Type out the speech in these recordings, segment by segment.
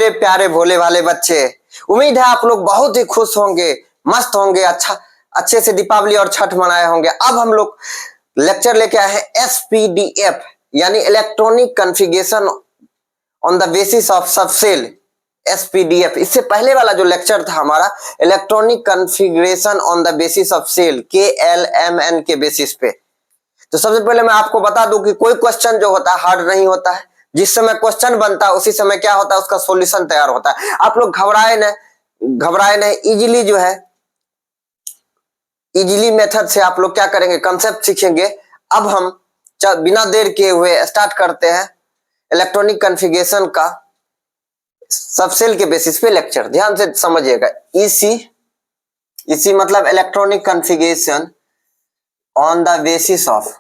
मेरे प्यारे भोले भाले बच्चे, उम्मीद है आप लोग बहुत ही खुश होंगे, मस्त होंगे, अच्छे से दीपावली और छठ मनाए होंगे। अब हम लोग लेक्चर लेके आए हैं एसपीडीएफ यानी electronic configuration on the basis of subshell. SPDF, इससे पहले वाला जो लेक्चर था हमारा electronic configuration on the basis of shell, KLMN के बेसिस पे। तो सबसे पहले मैं आपको बता दूं कि कोई क्वेश्चन जो होता है हार्ड नहीं होता है। जिस समय क्वेश्चन बनता है उसी समय क्या होता है, उसका सॉल्यूशन तैयार होता है। आप लोग घबराए नहीं, इजीली जो है इजीली मेथड से आप लोग क्या करेंगे, कंसेप्ट सीखेंगे। अब हम बिना देर किए हुए स्टार्ट करते हैं इलेक्ट्रॉनिक कॉन्फ़िगरेशन का सबसेल के बेसिस पे लेक्चर। ध्यान से समझिएगा। इसी मतलब electronic configuration on the basis of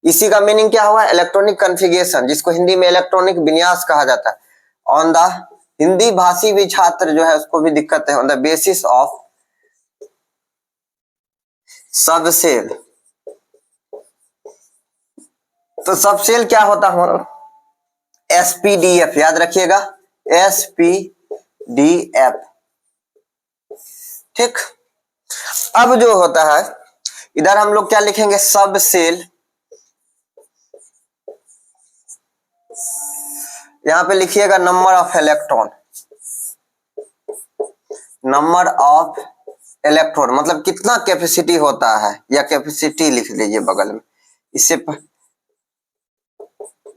इसी का मीनिंग क्या हुआ, इलेक्ट्रॉनिक कॉन्फ़िगरेशन, जिसको हिंदी में इलेक्ट्रॉनिक विन्यास कहा जाता है। ऑन द, हिंदी भाषी भी छात्र जो है उसको भी दिक्कत है, on the basis of subshell. तो सबसेल क्या होता है, एसपीडीएफ, याद रखिएगा, एसपीडीएफ। ठीक। अब जो होता है इधर हम लोग क्या लिखेंगे, सबसेल। यहां पे लिखिएगा number of electron, number of electron मतलब कितना कैपेसिटी होता है, या कैपेसिटी लिख लीजिए बगल में, इससे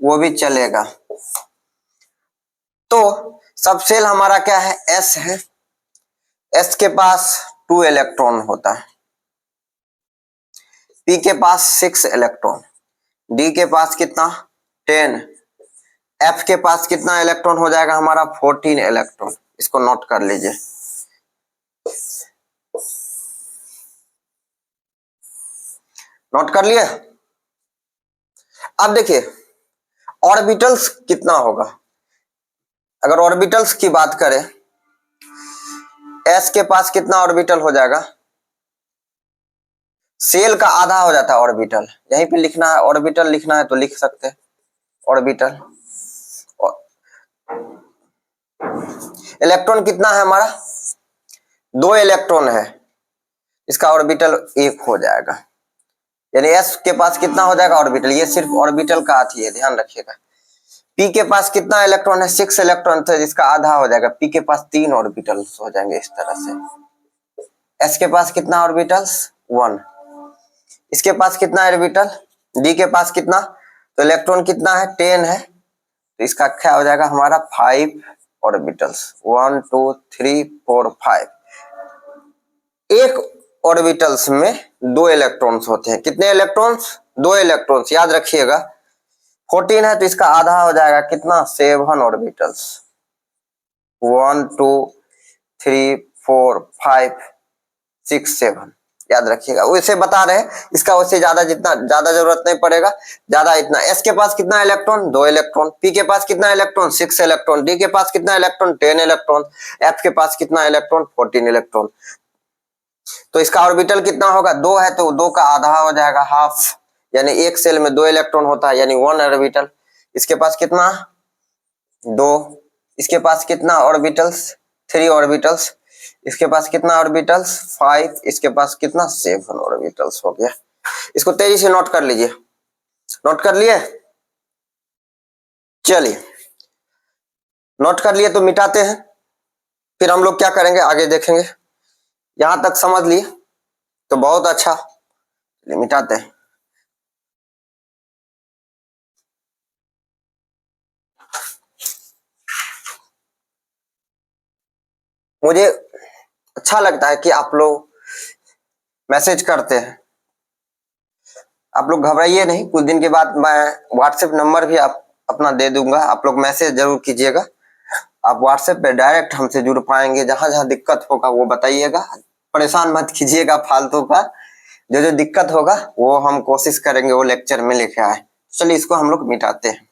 वो भी चलेगा। तो सबसेल हमारा क्या है, एस है। एस के पास 2 इलेक्ट्रॉन होता है, पी के पास 6 इलेक्ट्रॉन, डी के पास कितना 10, एफ के पास कितना इलेक्ट्रॉन हो जाएगा हमारा 14 इलेक्ट्रॉन। इसको नोट कर लीजिए। नोट कर लिए। अब देखिए ऑर्बिटल्स कितना होगा। अगर ऑर्बिटल्स की बात करें, एस के पास कितना ऑर्बिटल हो जाएगा, सेल का आधा हो जाता है ऑर्बिटल। यहीं पे लिखना है, ऑर्बिटल लिखना है तो लिख सकते हैं ऑर्बिटल। इलेक्ट्रॉन कितना है हमारा, 2 इलेक्ट्रॉन है, इसका ऑर्बिटल 1 हो जाएगा। यानी एस के पास कितना हो जाएगा ऑर्बिटल, ये सिर्फ ऑर्बिटल का हाथ ही है, ध्यान रखिएगा। पी के पास कितना इलेक्ट्रॉन है, 6 इलेक्ट्रॉन, तो इसका आधा हो जाएगा, पी के पास 3 ऑर्बिटल्स हो जाएंगे इस तरह से। एस के पास कितना ऑर्बिटल्स, 1। इसके पास कितना ऑर्बिटल, डी के पास कितना, तो इलेक्ट्रॉन कितना है 10 है, तो इसका क्या हो जाएगा हमारा 5 ऑर्बिटल्स, 1 2 3 4 5। एक ऑर्बिटल्स में 2 इलेक्ट्रॉन्स होते हैं। कितने इलेक्ट्रॉन्स, 2 इलेक्ट्रॉन्स, याद रखिएगा। 14 है तो इसका आधा हो जाएगा कितना, 7 ऑर्बिटल्स, 1 2 3 4 5 6 7, याद रखिएगा। वैसे बता रहे हैं, इसका वैसे ज्यादा, जितना ज्यादा जरूरत नहीं पड़ेगा, ज्यादा इतना। एस के पास कितना इलेक्ट्रॉन, 2 इलेक्ट्रॉन, पी के पास कितना इलेक्ट्रॉन, 6 इलेक्ट्रॉन, डी के पास कितना इलेक्ट्रॉन, 10 इलेक्ट्रॉन, एफ के पास कितना इलेक्ट्रॉन, 14 इलेक्ट्रॉन। तो इसका ऑर्बिटल कितना होगा, 2 है तो 2 का आधा हो जाएगा, हाफ, यानी एक सेल में 2 इलेक्ट्रॉन होता है, यानी 1 ऑर्बिटल। इसके पास कितना, 2। इसके पास कितना ऑर्बिटल्स, 3 ऑर्बिटल्स। इसके पास कितना ऑर्बिटल्स, 5। इसके पास कितना, 7 ऑर्बिटल्स हो गया। इसको तेजी से नोट कर लीजिए। नोट कर लिए, चलिए नोट कर लिए तो मिटाते हैं, फिर हम लोग क्या करेंगे आगे देखेंगे। यहां तक समझ लिए तो बहुत अच्छा, मिटाते हैं। मुझे अच्छा लगता है कि आप लोग मैसेज करते हैं। आप लोग घबराइए नहीं, कुछ दिन के बाद मैं व्हाट्सएप नंबर भी आप अपना दे दूंगा, आप लोग मैसेज जरूर कीजिएगा। आप व्हाट्सएप पे डायरेक्ट हमसे जुड़ पाएंगे, जहां जहां दिक्कत होगा वो बताइएगा, परेशान मत कीजिएगा फालतू का। जो जो दिक्कत होगा वो हम कोशिश करेंगे वो लेक्चर में लेके आए। चलिए इसको हम लोग मिटाते हैं।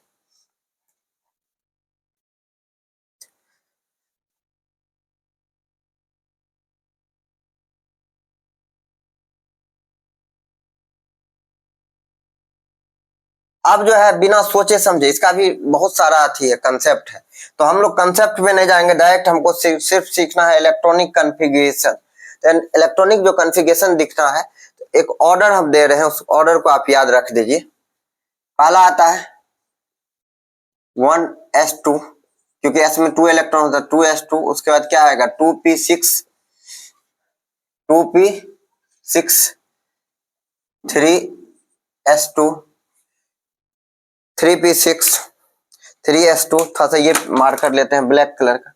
अब जो है बिना सोचे समझे, इसका भी बहुत सारा अथी है, कंसेप्ट है, तो हम लोग कंसेप्ट में नहीं जाएंगे, डायरेक्ट हमको सिर्फ सीखना है इलेक्ट्रॉनिक कॉन्फ़िगरेशन। तो इलेक्ट्रॉनिक जो कॉन्फ़िगरेशन दिखना है, तो एक ऑर्डर हम दे रहे हैं, उस ऑर्डर को आप याद रख दीजिए। पहला आता है 1s2, क्योंकि s में 2 इलेक्ट्रॉन होता है, 2s2। उसके बाद क्या आएगा 2p6, 3s2, 3p6, 3s2। थोड़ा सा ये मार्क कर लेते हैं ब्लैक कलर का,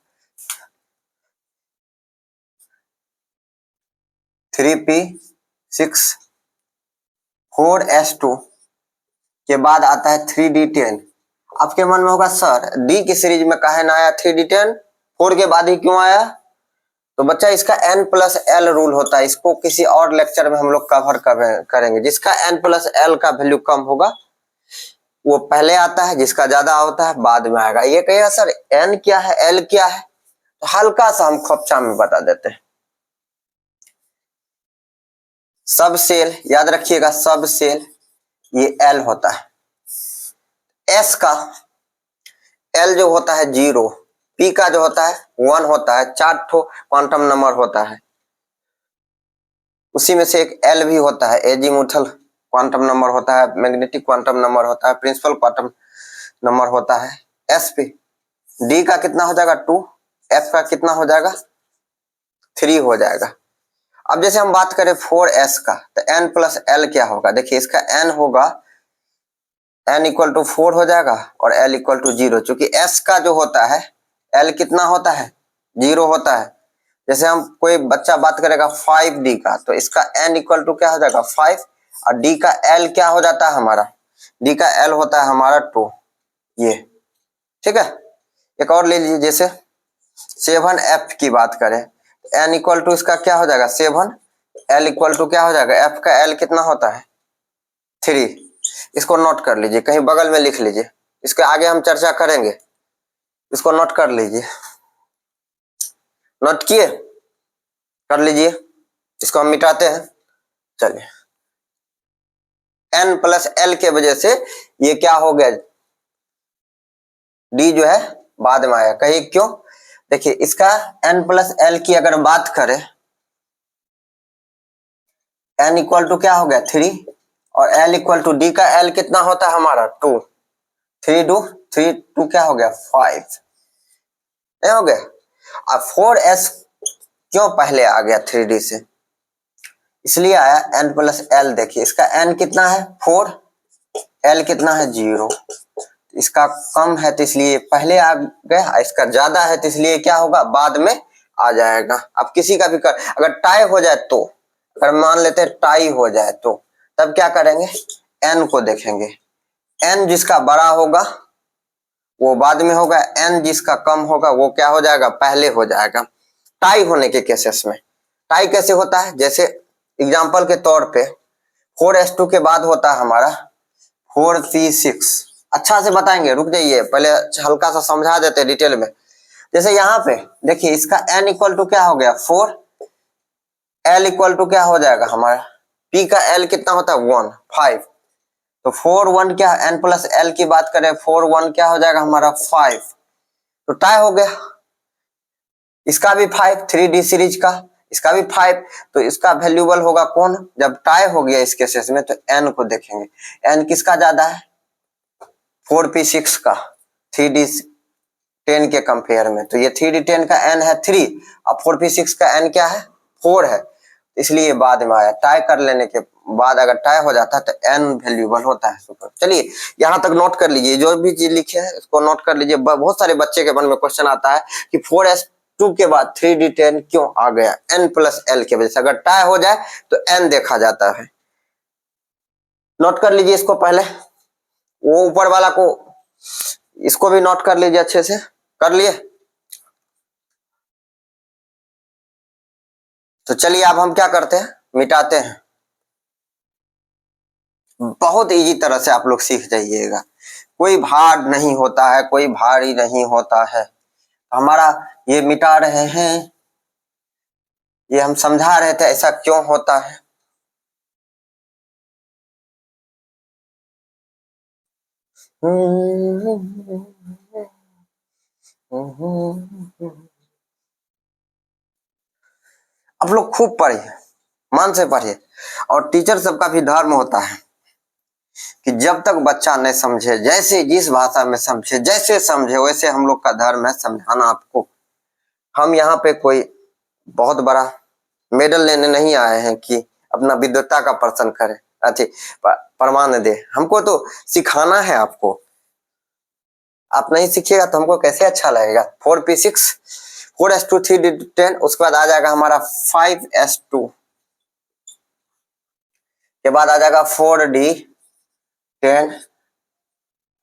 3p6, 4s2 के बाद आता है 3d10। आपके मन में होगा सर डी की सीरीज में काहे ना आया 3d10, 4 के बाद ही क्यों आया? तो बच्चा इसका n+l रूल होता है, इसको किसी और लेक्चर में हम लोग कवर करेंगे। जिसका n+l का वैल्यू कम होगा वो पहले आता है, जिसका ज्यादा होता है बाद में आएगा। ये कहेगा सर n क्या है, l क्या है, तो हल्का सा हम खोपचा में बता देते हैं। सब सेल याद रखिएगा, सब सेल ये l होता है, s का l जो होता है 0, p का जो होता है 1 होता है, 4 ठो क्वांटम नंबर होता है, उसी में से एक l भी होता है, एजीमुथल क्वांटम नंबर होता है, मैग्नेटिक क्वांटम नंबर होता है, प्रिंसिपल क्वांटम नंबर होता है। sp d का कितना हो जाएगा 2, f का कितना हो जाएगा 3 हो जाएगा। अब जैसे हम बात करें 4s का, तो n+l क्या होगा, देखिए इसका n होगा, n=4 हो जाएगा और l=0, क्योंकि s का जो होता है l कितना होता है 0 होता है। जैसे हम कोई बच्चा बात करेगा 5d का, तो इसका n क्या हो जाएगा 5, और d का l क्या हो जाता है हमारा, d का l होता है हमारा 2, ये ठीक है। एक और ले लीजिए, जैसे 7f की बात करें, n इसका क्या हो जाएगा 7, l क्या हो जाएगा, f का l कितना होता है 3। इसको नोट कर लीजिए, कहीं बगल में लिख लीजिए, इसके आगे हम चर्चा करेंगे, इसको नोट कर लीजिए। नोट किए, कर लीजिए, इसको हम मिटाते हैं। चलिए n+l के वजह से ये क्या हो गया, d जो है बाद में आया, कहीं क्यों, देखिए इसका n+l की अगर बात करें, n क्या हो गया 3, और l d का l कितना होता है हमारा 2, 3 क्या हो गया 5, नहीं हो गया। अब 4s क्यों पहले आ गया 3d से, इसलिए आया n+l। देखिए इसका n कितना है 4, l कितना है 0, इसका कम है तो इसलिए पहले आ गया, इसका ज्यादा है तो इसलिए क्या होगा बाद में आ जाएगा। अब किसी का भी अगर टाई हो जाए, तो अगर मान लेते हैं टाई हो जाए, तो तब क्या करेंगे, n को देखेंगे, n जिसका बड़ा होगा वो बाद में होगा, n जिसका कम होगा वो क्या हो जाएगा पहले हो जाएगा। टाई होने के केसेस में, टाई कैसे होता है, जैसे एग्जांपल के तौर पे 4s2 के बाद होता है हमारा 4p6। अच्छा से बताएंगे, रुक जाइए पहले हल्का सा समझा देते हैं डिटेल में। जैसे यहाँ पे देखिए इसका n क्या हो गया 4, l क्या हो जाएगा हमारा, p का l कितना होता है 1, 5, तो 4 1 क्या, n+l की बात करें 4 1 क्या हो जाएगा हमारा 5, तो टाई हो गया। इसका भी 5, 3d सीरीज का, इसका भी 5, तो इसका वैल्यूबल होगा कौन, जब टाई हो गया इस केसेस में, तो n को देखेंगे, n किसका ज्यादा है 4p6 का 3d10 के कंपेयर में, तो ये 3d10 का n है 3 और 4p6 का n क्या है 4 है, इसलिए बाद में आया। टाई कर लेने के बाद अगर टाई हो जाता है तो n वैल्यूबल होता है सुपर। चलिए यहाँ तक नोट कर लीजिए, जो भी चीज लिखे है इसको नोट कर लीजिए। बहुत सारे बच्चे के मन में क्वेश्चन आता है कि 4s2 के बाद 3d10 क्यों आ गया, n+l के वजह से। अगर टाई हो जाए तो n देखा जाता है, नोट कर लीजिए इसको पहले, वो ऊपर वाला को, इसको भी नोट कर लीजिए अच्छे से, कर लिए। तो चलिए अब हम क्या करते हैं, मिटाते हैं। बहुत इजी तरह से आप लोग सीख जाइएगा, कोई भार नहीं होता है, कोई भारी नहीं होता है। हमारा ये मिटा रहे हैं, ये हम समझा रहे थे ऐसा क्यों होता है। आप लोग खूब पढ़िए, मन से पढ़िए। और टीचर सबका भी धर्म होता है कि जब तक बच्चा नहीं समझे, जैसे जिस भाषा में समझे, जैसे समझे वैसे, हम लोग का धर्म है समझाना आपको। हम यहाँ पे कोई बहुत बड़ा मेडल लेने नहीं आए हैं कि अपना विद्वता का प्रदर्शन करें, प्रमाण दे। हमको तो सिखाना है आपको। आप नहीं सीखिएगा तो हमको कैसे अच्छा लगेगा। 4p6, 4s2 3d10, उसके बाद आ जाएगा हमारा 5s2 के बाद आ जाएगा 4d10,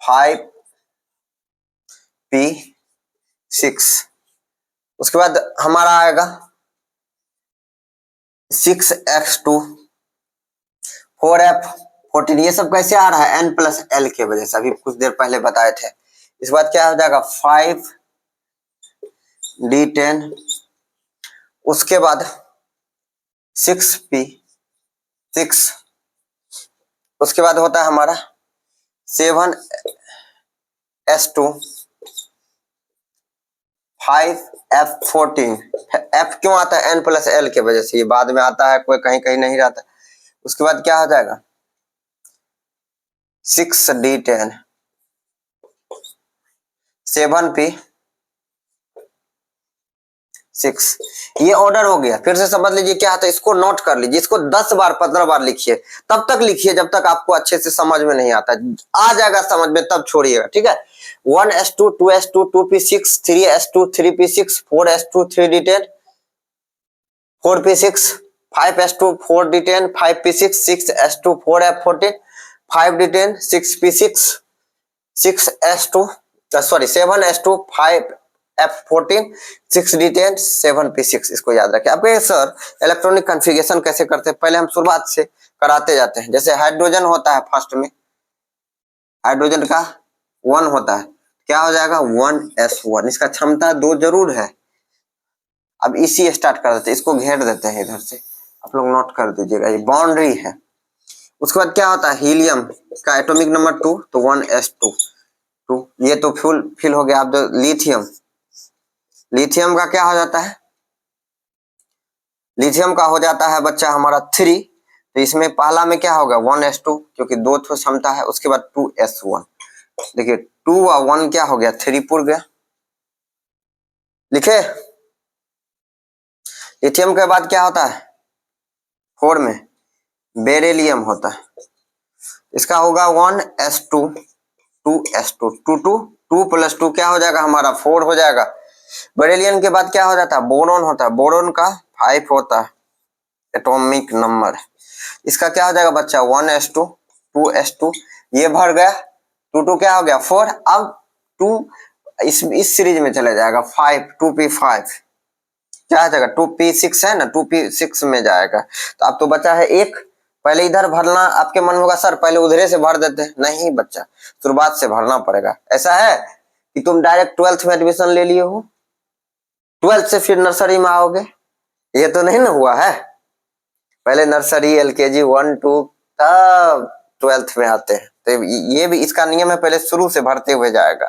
5p6, उसके बाद हमारा आएगा 6x2, 4f14। ये सब कैसे आ रहा है? n+l के वजह से, अभी कुछ देर पहले बताए थे। इसके बाद क्या हो जाएगा? 5d10, उसके बाद 6p6, उसके बाद होता है हमारा 7s2, 5f14। f क्यों आता है? n+l के वजह से, ये बाद में आता है, कोई कहीं कहीं नहीं रहता। उसके बाद क्या हो जाएगा? 6d10, 7p6। ये ऑर्डर हो गया। फिर से समझ लीजिए क्या आता है, इसको नोट कर लीजिए, इसको 10 बार 15 बार लिखिए, तब तक लिखिए जब तक आपको अच्छे से समझ में नहीं आता। आ जाएगा समझ में तब छोड़िएगा, ठीक है। 1s2, 2s2, 2p6, 3s2, 3p6, 4s2, 3d10, 4p6, 5s2, 4d10, 5p6, 6s2, 4f14, 5d10, 6p6, 6s2, sorry 7s2, 5f14, 6d10, 7p6। इसको याद रखें। आपके सर इलेक्ट्रॉनिक कॉन्फ़िगरेशन कैसे करते हैं, पहले हम शुरुआत से कराते जाते हैं। जैसे हाइड्रोजन होता है, फर्स्ट में हाइड्रोजन का 1 होता है, क्या हो जाएगा? 1s1। इसका क्षमता 2 जरूर है। अब इसी स्टार्ट कर देते हैं, इसको घेर देते हैं इधर से, आप लोग नोट कर दीजिएगा, ये बाउंड्री है। उसके बाद क्या होता है? हीलियम का एटॉमिक नंबर 2, तो 1s2, 2। ये तो फुल फिल हो गया। अब लिथियम, लिथियम का क्या हो जाता है? लिथियम का हो जाता है बच्चा हमारा 3। तो इसमें पहला में क्या होगा? 1s2, क्योंकि 2 क्षमता है। उसके बाद 2s1, देखिए 2 और 1 क्या हो गया? 3 पुर गया। लिखे? लिथियम के बाद क्या होता है? 4 में बेरिलियम होता है, इसका होगा 1s2, 2s2, 2 + 2 क्या हो जाएगा हमारा? 4 हो जाएगा। बेरिलियम के बाद क्या हो जाता है? बोरोन होता है, बोरोन का 5 होता है एटॉमिक नंबर। इसका क्या हो जाएगा बच्चा? 1s2, 2s2, ये भर गया, 2 क्या हो गया? 4। अब 2 इस सीरीज में चले जाएगा, 5, 2p5 क्या हो जाएगा? 2p6 है ना, 2p6 में जाएगा। तो अब तो बचा है 1। पहले इधर भरना, आपके मन में होगा सर पहले उधरे से भर देते हैं। नहीं बच्चा, शुरुआत से भरना पड़ेगा। ऐसा है कि तुम डायरेक्ट 12th में एडमिशन ले लिए हो, 12th से फिर नर्सरी में आओगे, ये तो नहीं ना हुआ है। पहले नर्सरी, एलकेजी 1 2, तब 12th में आते हैं। तो ये भी इसका नियम है, पहले शुरू से भरते हुए जाएगा।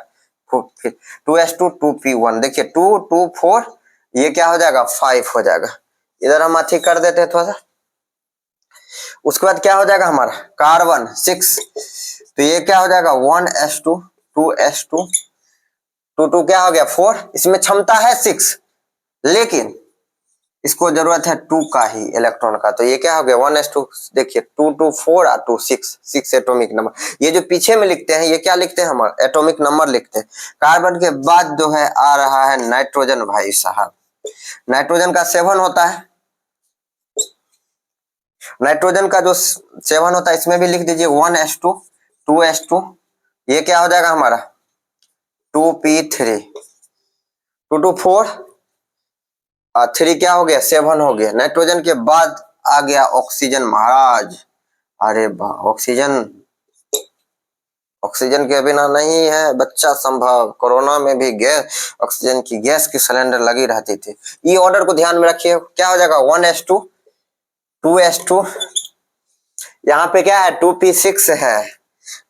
फिर 2s2, 2p1, देखिए 2 2 4, ये क्या हो जाएगा? 5 हो जाएगा। इधर हम अथी कर देते हैं थोड़ा सा। उसके बाद क्या हो जाएगा हमारा? कार्बन 6, तो ये क्या हो जाएगा? 1s2, 2s2, 2 क्या हो गया? 4। इसमें क्षमता है 6, लेकिन इसको जरूरत है 2 का ही, इलेक्ट्रॉन का। तो ये क्या हो गया? 1s2, देखिए 2 2 4 और 2 6, 6 एटॉमिक नंबर। ये जो पीछे में लिखते हैं ये क्या लिखते हैं? हमारा एटॉमिक नंबर लिखते हैं। कार्बन के बाद जो है आ रहा है नाइट्रोजन। भाई साहब, नाइट्रोजन का 7 होता है। नाइट्रोजन का जो 7 होता है, इसमें भी लिख दीजिए 1s2, 2s2, ये क्या हो जाएगा हमारा? 2p3, 2 2 4 और 3 क्या हो गया? 7 हो गया। नाइट्रोजन के बाद आ गया ऑक्सीजन। महाराज, अरे ऑक्सीजन, ऑक्सीजन के बिना नहीं है बच्चा संभव। कोरोना में भी गैस, ऑक्सीजन की गैस की सिलेंडर लगी रहती थी। ये ऑर्डर को ध्यान में रखिए। क्या हो जाएगा? 1s2, 2s2, यहाँ पे क्या है? 2p6 है,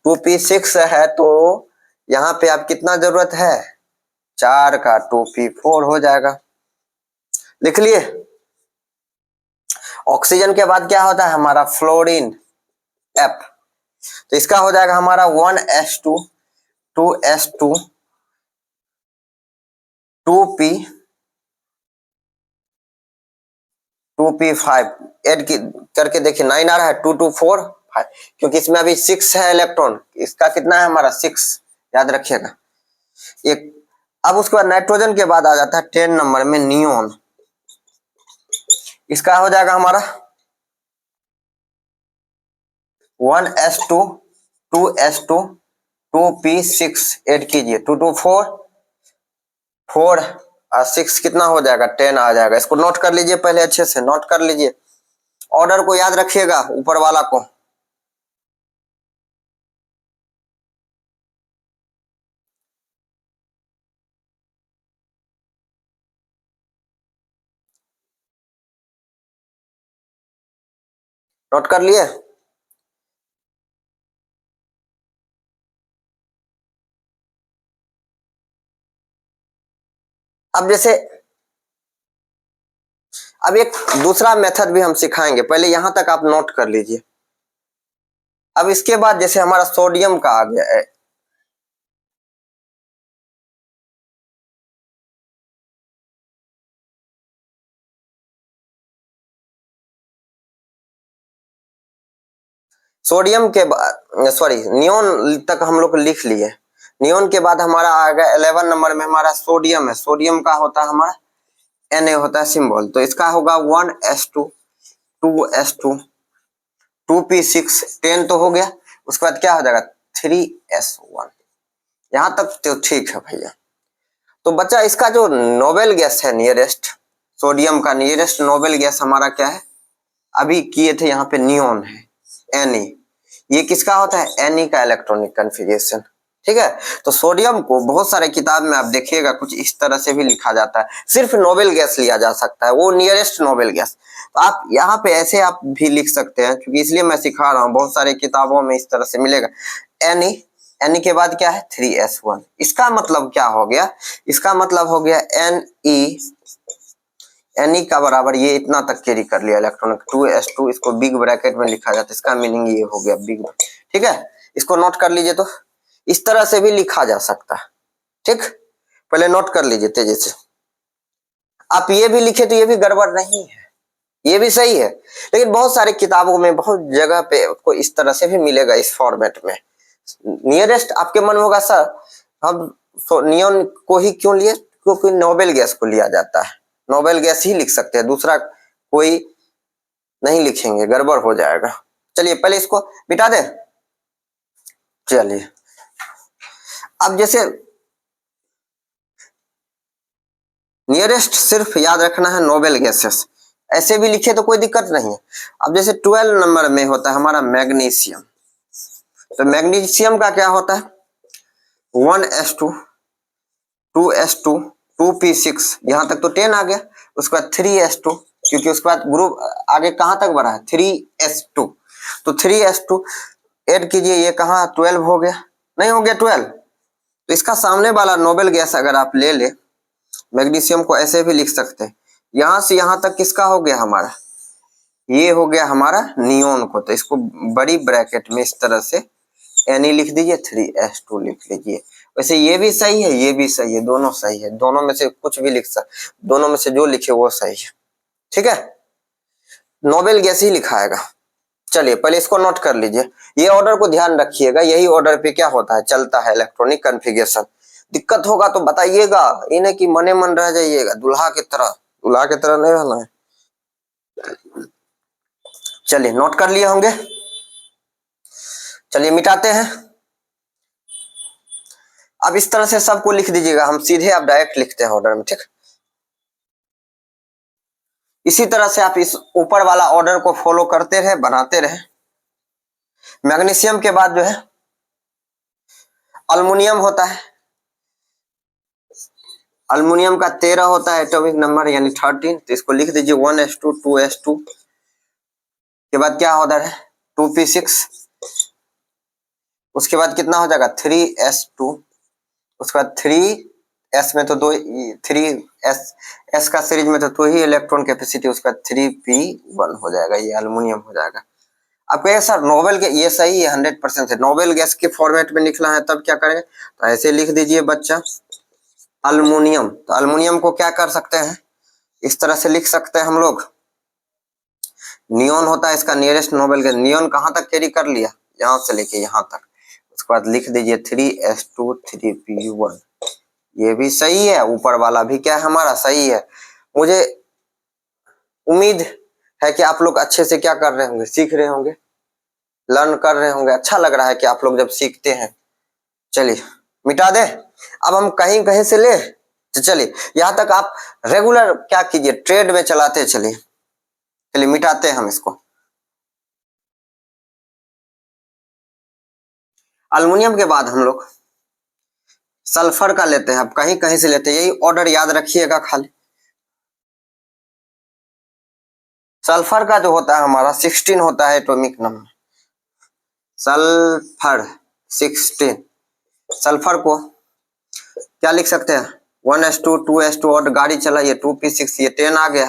2p6 है तो यहाँ पे आप कितना जरूरत है, 4 का, 2p4 हो जाएगा। लिख लिए। ऑक्सीजन के बाद क्या होता है हमारा फ्लोरीन, F, तो इसका हो जाएगा हमारा 1s2 2s2 2p 2p5 add करके देखिए 9 आ रहा है, 2 2 4 5, क्योंकि इसमें अभी 6 है इलेक्ट्रॉन, इसका कितना है हमारा 6, याद रखिएगा एक। अब उसके बाद नाइट्रोजन के बाद आ जाता है 10 नंबर में नियोन, इसका हो जाएगा हमारा 1s2 2s2 2p6 ऐड कीजिए, 2 2 4 4 और 6 कितना हो जाएगा, 10 आ जाएगा। इसको नोट कर लीजिए, पहले अच्छे से नोट कर लीजिए, ऑर्डर को याद रखिएगा ऊपर वाला को। नोट कर लिए। अब जैसे अब एक दूसरा मेथड भी हम सिखाएंगे, पहले यहां तक आप नोट कर लीजिए। अब इसके बाद जैसे हमारा सोडियम का आ गया है, सोडियम के बाद सॉरी नियोन तक हम लोग लिख लिए। नियोन के बाद हमारा आ गया 11 नंबर में हमारा सोडियम है, सोडियम का होता है हमारा Na होता है सिंबल, तो इसका होगा 1s2 2s2 2p6 10 तो हो गया। उसके बाद क्या हो जाएगा 3s1, यहां तक तो ठीक है भैया। तो बच्चा इसका जो नोबेल गैस है नियरेस्ट, सोडियम का नियरेस्ट नोबेल गैस हमारा क्या है, अभी किए थे यहाँ पे नियोन है Na, ये किसका होता है Na का इलेक्ट्रॉनिक कन्फिगरेशन, ठीक है। तो सोडियम को बहुत सारे किताब में आप देखिएगा कुछ इस तरह से भी लिखा जाता है, सिर्फ नोबेल गैस लिया जा सकता है, वो नियरेस्ट नोबेल गैस। तो आप यहाँ पे ऐसे आप भी लिख सकते हैं, क्योंकि इसलिए मैं सिखा रहा हूँ, बहुत सारे किताबों में इस तरह से मिलेगा। Na के बाद क्या है 3s1, इसका मतलब क्या हो गया, इसका मतलब हो गया Ne का बराबर ये इतना तक कैरी कर लिया इलेक्ट्रॉन 2s2, इसको बिग ब्रैकेट में लिखा जाता है, इसका मीनिंग ये हो गया बिग, ठीक है। इसको नोट कर लीजिए, तो इस तरह से भी लिखा जा सकता है, ठीक। पहले नोट कर लीजिए तेजी से। आप ये भी लिखे तो ये भी गड़बड़ नहीं है, ये भी सही है, लेकिन बहुत सारे किताबों में बहुत जगह पे आपको इस तरह से भी मिलेगा इस फॉर्मेट में। नियरेस्ट आपके मन में होगा सर हम नियोन को ही क्यों लिए, क्योंकि नोबेल गैस को लिया जाता है, नोबेल गैस ही लिख सकते हैं, दूसरा कोई नहीं लिखेंगे, गड़बड़ हो जाएगा। चलिए पहले इसको मिटा दे। चलिए अब जैसे नियरेस्ट सिर्फ याद रखना है नोबेल गैसेस, ऐसे भी लिखे तो कोई दिक्कत नहीं है। अब जैसे 12 नंबर में होता है हमारा मैग्नीशियम, तो मैग्नीशियम का क्या होता है 1s2 2s2 2p6, यहां तक तो 10 आ गया। उसके बाद 3s2, क्योंकि उसके बाद ग्रुप आगे कहां तक बढ़ा है 3s2, तो 3s2 ऐड कीजिए, ये कहां 12 हो गया, नहीं हो गया 12। तो इसका सामने वाला नोबेल गैस अगर आप ले ले, मैग्नीशियम को ऐसे भी लिख सकते हैं, यहां से यहां तक किसका हो गया हमारा, ये हो गया हमारा नियोन को, तो इसको बड़ी ब्रैकेट में इस तरह से Na लिख दीजिए, 3s2 लिख लीजिए। वैसे ये भी सही है, ये भी सही है, दोनों सही है, दोनों में से कुछ भी लिख सकते, दोनों में से जो लिखे वो सही है, ठीक है। नोबेल गैस ही लिखाएगा। चलिए पहले इसको नोट कर लीजिए, ये ऑर्डर को ध्यान रखिएगा, यही ऑर्डर पे क्या होता है चलता है इलेक्ट्रॉनिक कन्फिगरेशन। दिक्कत होगा तो बताइएगा, इन्हें कि मने मन रह जाइएगा, दूल्हा की तरह, दूल्हा की तरह नहीं रहना है। चलिए नोट कर लिए होंगे, चलिए मिटाते हैं। अब इस तरह से सबको लिख दीजिएगा, हम सीधे आप डायरेक्ट लिखते हैं ऑर्डर में, ठीक। इसी तरह से आप इस ऊपर वाला ऑर्डर को फॉलो करते रहे, बनाते रहे। मैग्नीशियम के बाद जो है अल्मुनियम होता है, अल्मुनियम का 13 होता है एटॉमिक नंबर यानी 13, तो इसको लिख दीजिए 1s2 2s2 के बाद क्या ऑर्डर है 2p6, उसके बाद कितना हो जाएगा 3s2, उसके बाद 3s में तो 2, 3s का सीरीज में तो 2 ही इलेक्ट्रॉन कैपेसिटी, उसका 3p1 हो जाएगा, ये एल्युमिनियम हो जाएगा। अब कहिए सर नोबेल के, ये सही है 100% है, नोबेल गैस के फॉर्मेट में लिखना है तब क्या करेंगे, तो ऐसे लिख दीजिए बच्चा अल्युमिनियम। तो अल्युमिनियम को क्या कर सकते हैं, इस तरह से लिख सकते हैं हम लोग, नियोन होता है इसका नियरेस्ट नोबेल गैस, नियोन कहां तक कैरी कर लिया, यहां से लेके यहां तक, उसके बाद लिख दीजिए 3s2 3p1, ये भी सही है, ऊपर वाला भी क्या है हमारा सही है। मुझे उम्मीद है कि आप लोग अच्छे से क्या कर रहे होंगे, सीख रहे होंगे, लर्न कर रहे होंगे, अच्छा लग रहा है कि आप लोग जब सीखते हैं। चलिए मिटा दे, अब हम कहीं कहीं से ले, तो चलिए यहां तक आप रेगुलर क्या कीजिए, ट्रेड में चलाते चलिए। चलिए मिटाते हैं हम इसको। अल्युमिनियम के बाद हम लोग सल्फर का लेते हैं, अब कहीं कहीं से लेते हैं, यही ऑर्डर याद रखिएगा खाली। सल्फर का जो होता है हमारा 16 होता है एटॉमिक नंबर, सल्फर 16, सल्फर को क्या लिख सकते हैं 1s2 2s2 और गाड़ी चलाइए 2p6, ये 10 आ गया,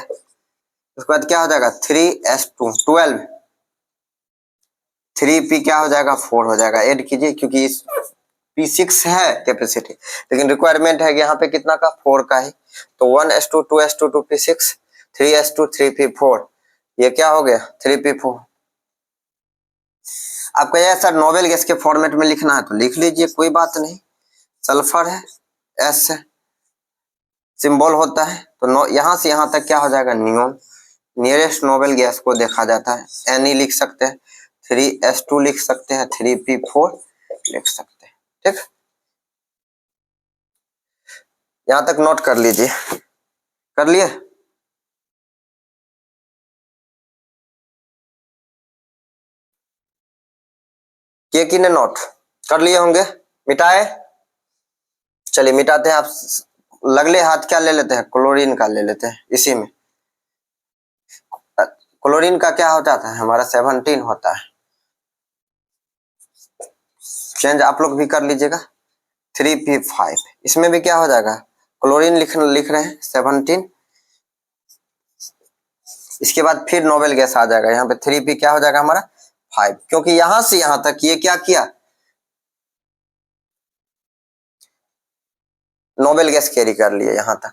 उसके बाद क्या हो जाएगा 3s2 12, 3p क्या हो जाएगा 4 हो जाएगा, ऐड कीजिए क्योंकि इस p6 है कैपेसिटी, लेकिन रिक्वायरमेंट है कि यहाँ पे कितना का 4 का ही, तो 1s2 2s2 2p6 3s2 3p4, ये क्या हो गया 3p4। आपका यह सर नोबेल गैस के फॉर्मेट में लिखना है तो लिख लीजिए, कोई बात नहीं, सल्फर है एस है सिंबल होता है, तो यहां से यहां तक क्या हो जाएगा नियोन, नियरेस्ट नोबेल गैस को देखा जाता है, Ne लिख सकते हैं, 3s2 लिख सकते हैं, 3p4 लिख सकते हैं, ठीक, यहां तक नोट कर लीजिए, कर लिए। के ने नोट कर लिए होंगे, मिटाए, चलिए मिटाते हैं। आप लगले हाथ क्या ले लेते हैं, क्लोरीन का ले लेते हैं, इसी में क्लोरीन का क्या होता है हमारा 17 होता है, चेंज आप लोग भी कर लीजिएगा 3p5, इसमें भी क्या हो जाएगा क्लोरीन लिख रहे हैं 17, इसके बाद फिर नोबेल गैस आ जाएगा, यहाँ पे 3p क्या हो जाएगा हमारा 5, क्योंकि यहां से यहां तक ये क्या किया नोबेल गैस कैरी कर लिए यहां तक।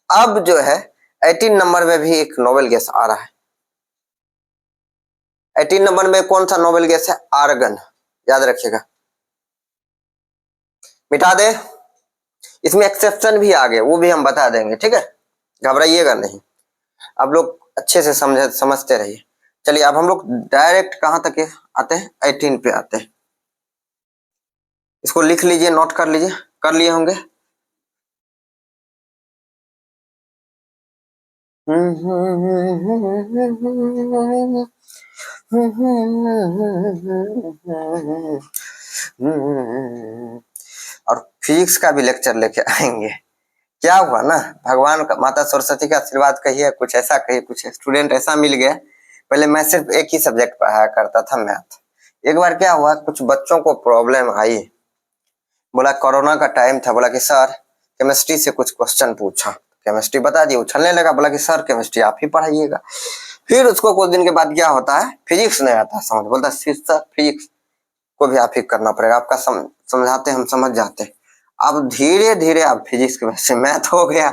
अब जो है 18 नंबर में भी एक नोबेल गैस आ रहा है, 18 नंबर में कौन सा नोबेल गैस है, आर्गन, याद रखिएगा, मिटा दे, इसमें एक्सेप्शन भी आ गए, वो भी हम बता देंगे, ठीक है, घबराइएगा नहीं, आप लोग अच्छे से समझते रहिए। चलिए अब हम लोग डायरेक्ट कहां तक आते हैं, 18 पे आते हैं, इसको लिख लीजिए, नोट कर लीजिए, कर लिए होंगे। और फिजिक्स का भी लेक्चर लेके आएंगे, क्या हुआ ना, भगवान का माता सरस्वती का आशीर्वाद कहिए, कुछ ऐसा कहिए, कुछ स्टूडेंट ऐसा मिल गया। पहले मैं सिर्फ एक ही सब्जेक्ट पढ़ाया करता था, मैथ। एक बार क्या हुआ, कुछ बच्चों को प्रॉब्लम आई, बोला कोरोना का टाइम था, बोला कि सर केमिस्ट्री से कुछ क्वेश्चन पूछा, केमिस्ट्री बता दिए, उछलने लगा, बोला कि सर केमिस्ट्री आप ही पढ़ाइएगा। फिर उसको कुछ दिन के बाद क्या होता है, फिजिक्स नहीं आता समझ, बोलता सर फिजिक्स को भी आप ही करना पड़ेगा, आपका समझाते हम समझ जाते हैं। अब धीरे धीरे अब फिजिक्स के वजह से मैथ हो गया,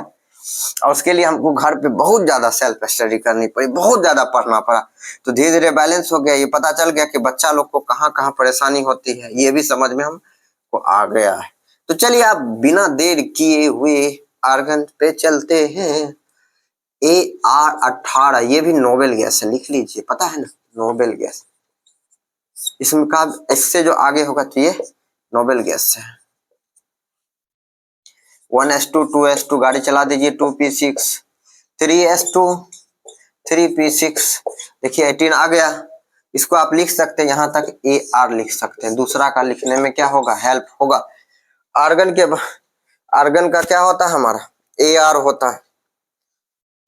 और उसके लिए हमको घर पे बहुत ज्यादा सेल्फ स्टडी करनी पड़ी, बहुत ज्यादा पढ़ना पड़ा, तो धीरे धीरे बैलेंस हो गया, ये पता चल गया कि बच्चा लोग को कहाँ कहाँ परेशानी होती है, ये भी समझ में हमको आ गया है। तो चलिए आप बिना देर किए हुए आर्गन पे चलते हैं। AR18 ये भी नोबेल गैस है, लिख लीजिए, पता है ना नोबेल गैस, इसमें का इससे जो आगे होगा तो ये नोबेल गैस है। 1s2 2s2 गाड़ी चला दीजिए, 2p6 3s2 3p6, देखिए 18 आ गया, इसको आप लिख सकते हैं, यहां तक AR लिख सकते हैं, दूसरा का लिखने में क्या होगा हेल्प होगा। आर्गन का क्या होता है हमारा AR होता है,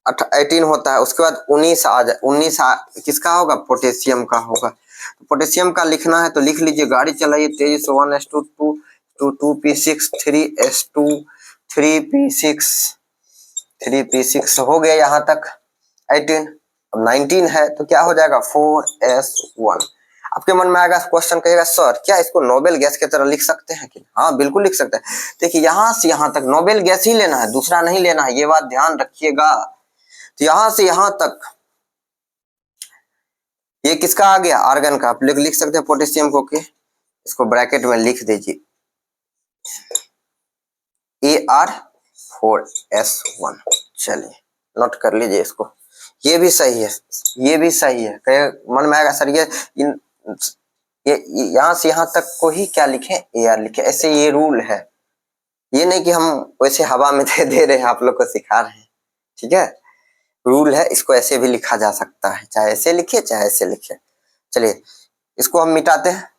18 होता है, उसके बाद 19 आ जाए, 19 किसका होगा पोटेशियम का होगा, पोटेशियम का लिखना है तो लिख लीजिए, गाड़ी चलाइए तेजी से, 1s2 2 2p6 3s2 3p6 3p6 हो गया यहाँ तक 18। अब 19 है तो क्या हो जाएगा 4s1। आपके मन में आएगा क्वेश्चन, कहेगा सर क्या इसको नोबेल गैस की तरह लिख सकते हैं कि? हाँ बिल्कुल लिख सकते हैं। देखिए यहाँ से यहाँ तक नोबेल गैस ही लेना है, दूसरा नहीं लेना है, ये बात ध्यान रखिएगा। तो यहाँ से यहाँ तक ये किसका आ गया, आर्गन का। आप लिख सकते हैं पोटेशियम को के, इसको ब्रैकेट में लिख दीजिए Ar4s1। चलिए नोट कर लीजिए इसको, ये भी सही है, ये भी सही है। कहे मन में आएगा सर ये यहाँ से यहाँ तक को ही क्या लिखें, Ar लिखे, ऐसे ये रूल है। ये नहीं कि हम वैसे हवा में दे रहे हैं, आप लोग को सिखा रहे हैं, ठीक है। रूल है, इसको ऐसे भी लिखा जा सकता है, चाहे ऐसे लिखे चाहे ऐसे लिखे। चलिए इसको हम मिटाते हैं।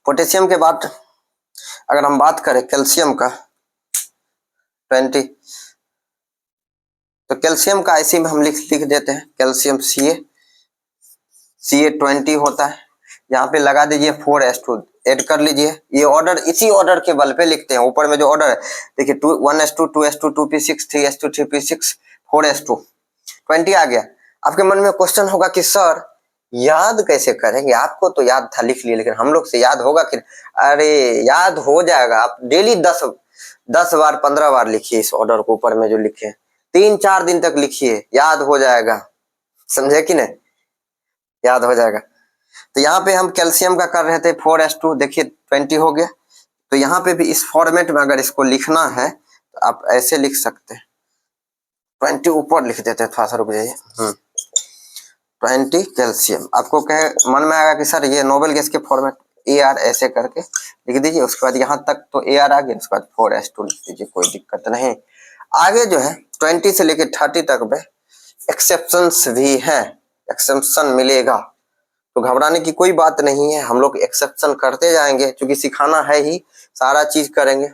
पोटेशियम के बाद अगर हम बात करें कैल्शियम का 20, तो कैल्शियम का ऐसे में हम लिख देते हैं कैल्शियम Ca20 होता है। यहाँ पे लगा दीजिए 4s2 ऐड कर लीजिए। ये ऑर्डर इसी ऑर्डर के बल पे लिखते हैं, ऊपर में जो ऑर्डर है देखिए 1s2 2s2 2p6 3s2 3p6 4s2 20 आ गया। आपके मन में क्वेश्चन होगा कि सर याद कैसे करेंगे, आपको तो याद था लिख लिए, लेकिन हम लोग से याद होगा कि? अरे याद हो जाएगा, आप डेली 10 बार 15 बार लिखिए इस ऑर्डर को, ऊपर में जो लिखे 3-4 दिन तक लिखिए, याद हो जाएगा, समझे कि नहीं, याद हो जाएगा। तो यहाँ पे हम कैल्शियम का कर रहे थे 4s2, देखिए 20 हो गया। तो यहाँ पे भी इस फॉर्मेट में अगर इसको लिखना है तो आप ऐसे लिख सकते हैं, 20 ऊपर लिख देते हैं, थोड़ा सा रुक जाइए, 20 कैल्शियम। आपको कहे मन में आएगा कि सर ये नोबेल गैस के फॉर्मेट Ar ऐसे करके लिख दीजिए, उसके बाद यहाँ तक तो Ar आ गया, उसके बाद 4s2 लिख दीजिए, कोई दिक्कत नहीं। आगे जो है 20 से लेके 30 तक में एक्सेप्शंस भी हैं, एक्सेप्शन मिलेगा, तो घबराने की कोई बात नहीं है, हम लोग एक्सेप्शन करते जाएंगे, क्योंकि सिखाना है ही, सारा चीज करेंगे।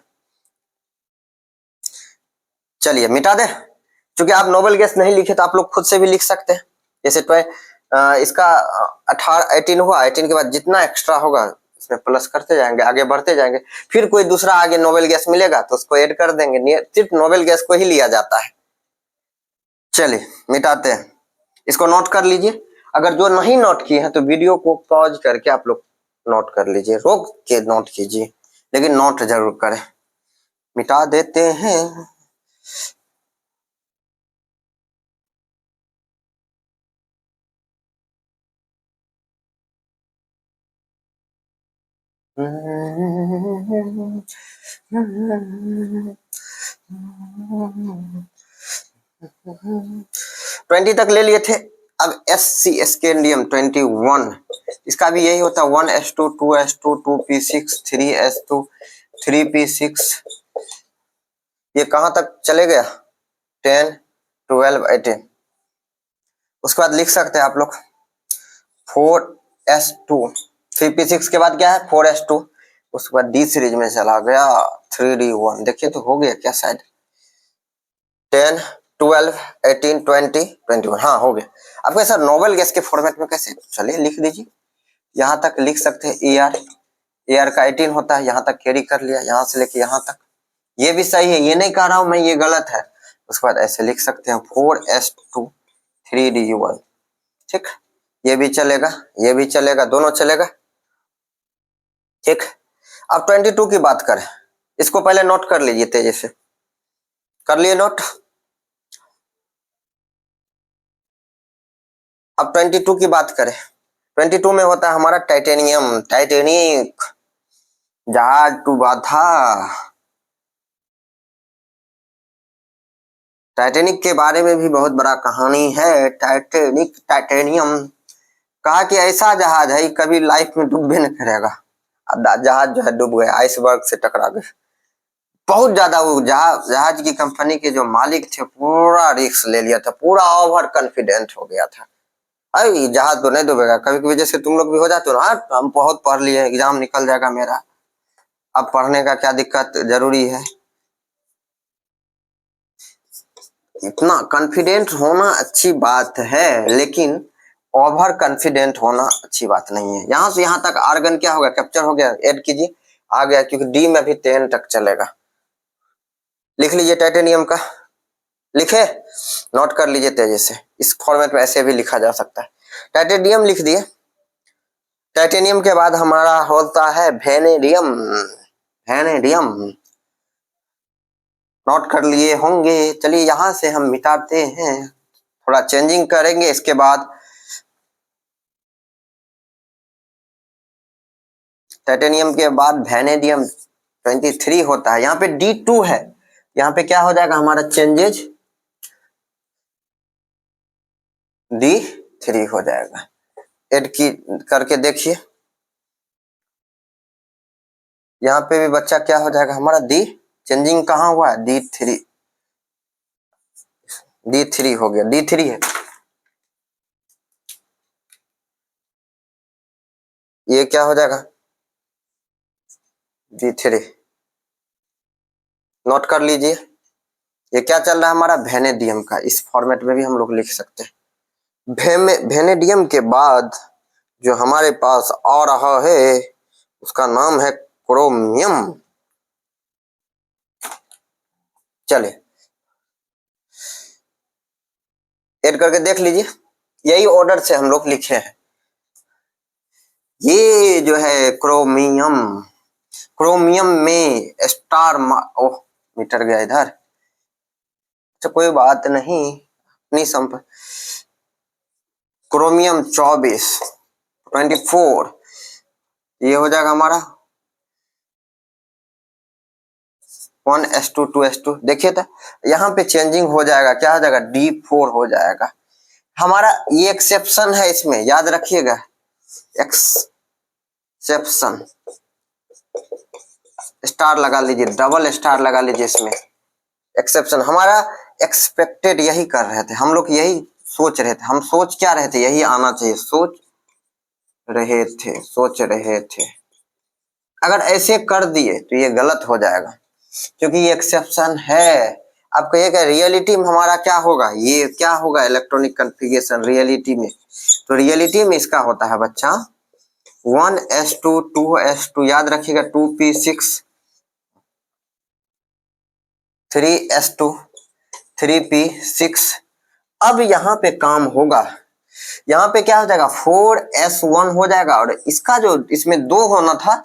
चलिए मिटा दे, क्योंकि आप नोबेल गैस नहीं लिखे तो आप लोग खुद से भी लिख सकते हैं। जैसे इसका 18 हुआ, 18 के बाद जितना एक्स्ट्रा होगा इसमें प्लस करते जाएंगे, आगे बढ़ते जाएंगे, फिर कोई दूसरा आगे नोबेल गैस मिलेगा तो उसको ऐड कर देंगे, सिर्फ नोबेल गैस को ही लिया जाता है। चलिए मिटाते हैं, इसको नोट कर लीजिए। अगर जो नहीं नोट किए हैं तो वीडियो को पॉज करके आप लोग नोट कर लीजिए, रोक के नोट कीजिए, लेकिन नोट जरूर करें। मिटा देते हैं। ट्वेंटी तक ले लिए थे। अब SC स्कैंडियम 21, इसका भी यही होता है 1s2 2s2 2p6 3s2 3p6। ये कहां तक चले गया 10 12 18। उसके बाद लिख सकते हैं आप लोग 4s2 3p6 के बाद क्या है 4s2, उसके बाद D सीरीज में चला गया 3d1। देखिए तो हो गया क्या, शायद 10 12 18 20 21, हाँ हो गया। आपको ऐसा नोबेल गैस के फॉर्मेट में कैसे, चलिए लिख दीजिए, यहाँ तक लिख सकते हैं AR का 18 होता है, यहाँ तक कैरी कर लिया, यहाँ से लेके यहाँ तक, ये भी सही है, ये नहीं कह रहा हूं मैं ये गलत है। उसके बाद ऐसे लिख सकते हैं 4s2 3d1, ठीक, ये भी चलेगा, ये भी चलेगा, दोनों चलेगा, ठीक। अब 22 की बात करें, इसको पहले नोट कर लीजिए, तेजी से कर लिए नोट। अब 22 की बात करें, 22 में होता है हमारा टाइटेनियम, टाइटेनिक जहाज डूबा था, टाइटेनिक के बारे में भी बहुत बड़ा कहानी है। टाइटेनिक टाइटेनियम कहा कि ऐसा जहाज है कभी लाइफ में डूबे नहीं करेगा। अब जहाज जो है डूब गया, आइसबर्ग से टकरा गए, बहुत ज्यादा वो जहाज की कंपनी के जो मालिक थे पूरा रिस्क ले लिया था, पूरा ओवर कॉन्फिडेंट हो गया था, अरे जहाज तो नहीं डूबेगा। कभी कभी जैसे तुम लोग भी हो जाते हो ना, हम बहुत पढ़ लिए, एग्जाम निकल जाएगा मेरा, अब पढ़ने का क्या दिक्कत, जरूरी है। इतना कॉन्फिडेंट होना अच्छी बात है, लेकिन ओवर कॉन्फिडेंट होना अच्छी बात नहीं है। यहां से यहां तक आर्गन क्या हो गया, कैप्चर हो गया, ऐड कीजिए, आ गया, क्योंकि डी में भी 10 तक चलेगा। लिख लीजिए टाइटेनियम का, लिखे, नोट कर लीजिए तेजी से, इस फॉर्मेट में ऐसे भी लिखा जा सकता है। टाइटेनियम लिख दिए। टाइटेनियम के बाद हमारा होता है वेनेडियम। वेनेडियम नोट कर लिए होंगे। चलिए यहां से हम मिटाते हैं, थोड़ा चेंजिंग करेंगे। इसके बाद टाइटेनियम के बाद वेनेडियम 23 होता है। यहाँ पे D2 है, यहाँ पे क्या हो जाएगा हमारा चेंजेज, D3 हो जाएगा। ऐड की करके देखिए, यहाँ पे भी बच्चा क्या हो जाएगा हमारा D, चेंजिंग कहाँ हुआ है, D3, D3 हो गया, D3 है। ये क्या हो जाएगा, D3, नोट कर लीजिए। ये क्या चल रहा है हमारा, वेनेडियम का। इस फॉर्मेट में भी हम लोग लिख सकते हैं। वेनेडियम के बाद जो हमारे पास आ रहा है उसका नाम है क्रोमियम। चले ऐड करके देख लीजिए, यही ऑर्डर से हम लोग लिखे हैं। ये जो है क्रोमियम, क्रोमियम में स्टार ओह मिटर गया इधर, अच्छा कोई बात नहीं, अपनी क्रोमियम 24 ये हो जाएगा हमारा 1s2 2s2। देखिए तो यहाँ पे चेंजिंग हो जाएगा, क्या हो जाएगा, D4 हो जाएगा हमारा। ये एक्सेप्शन है, इसमें याद रखिएगा, एक्सेप्शन, स्टार लगा लीजिए, डबल स्टार लगा लीजिए इसमें। एक्सेप्शन हमारा एक्सपेक्टेड, यही कर रहे थे हम लोग, यही सोच रहे थे हम, सोच क्या रहे थे, यही आना चाहिए, सोच रहे थे। अगर ऐसे कर दिए तो ये गलत हो जाएगा, क्योंकि ये एक्सेप्शन है। आप कहिएगा रियलिटी में हमारा क्या होगा, ये क्या होगा, इलेक्ट्रॉनिक कॉन्फ़िगरेशन रियलिटी में। तो रियलिटी में इसका होता है बच्चा 1s2 2s2, याद रखिएगा 2p6 3s2 3p6। अब यहाँ पे काम होगा, यहाँ पे क्या हो जाएगा 4s1 हो जाएगा, और इसका जो इसमें 2 होना था,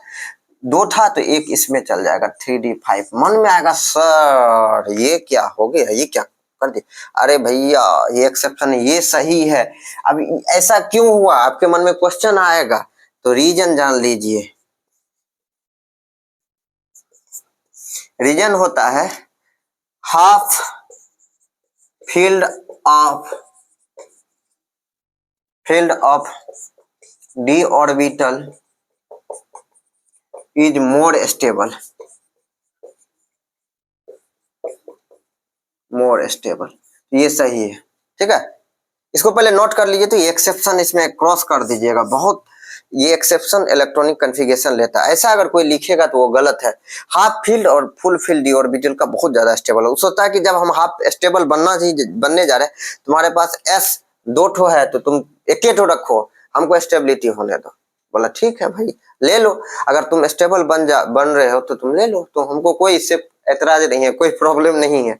2 था तो एक इसमें चल जाएगा 3d5। मन में आएगा सर ये क्या हो गया, ये क्या कर दिया, अरे भैया ये एक्सेप्शन है, ये सही है। अब ऐसा क्यों हुआ, आपके मन में क्वेश्चन आएगा, तो रीजन जान लीजिए। रीजन होता है half field of d orbital is more stable, ये सही है, ठीक है। इसको पहले नोट कर लीजिए, तो ये एक्सेप्शन इसमें क्रॉस कर दीजिएगा। बहुत ये एक्सेप्शन इलेक्ट्रॉनिक कन्फिगरेशन लेता है, ऐसा अगर कोई लिखेगा तो वो गलत है। हाफ फील्ड और फुल फील्ड डी ऑर्बिटल का बहुत ज्यादा स्टेबल है। सोचता है कि जब हम हाफ स्टेबल बनने जा रहे हैं, तुम्हारे पास s 2 ठो है तो तुम एक ठो रखो, हमको स्टेबिलिटी होने दो। बोला ठीक है भाई ले लो, अगर तुम स्टेबल बन रहे हो तो तुम ले लो, तो हमको कोई इससे ऐतराज नहीं है, कोई प्रॉब्लम नहीं है।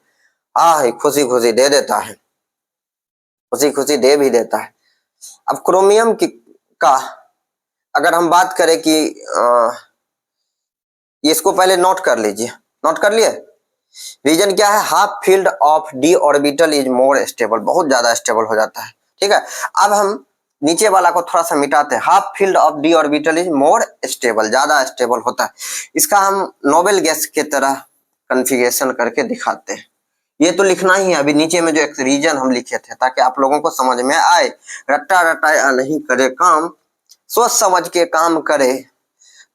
खुशी खुशी दे देता है, खुशी खुशी दे भी देता है। अब क्रोमियम का अगर हम बात करें कि इसको पहले नोट कर लीजिए, नोट कर लिए। रीजन क्या है, half field of D orbital is more stable, बहुत ज्यादा स्टेबल हो जाता है, ठीक है। अब हम नीचे वाला को थोड़ा सा मिटाते हैं, half field of D orbital is more stable, ज्यादा स्टेबल होता है। इसका हम नोबेल गैस की तरह कन्फिगरेशन करके दिखाते हैं। ये तो लिखना ही है, अभी नीचे में जो एक रीजन हम लिखे थे ताकि आप लोगों को समझ में आए। रट्टा रटाया नहीं करे काम, सोच समझ के काम करे।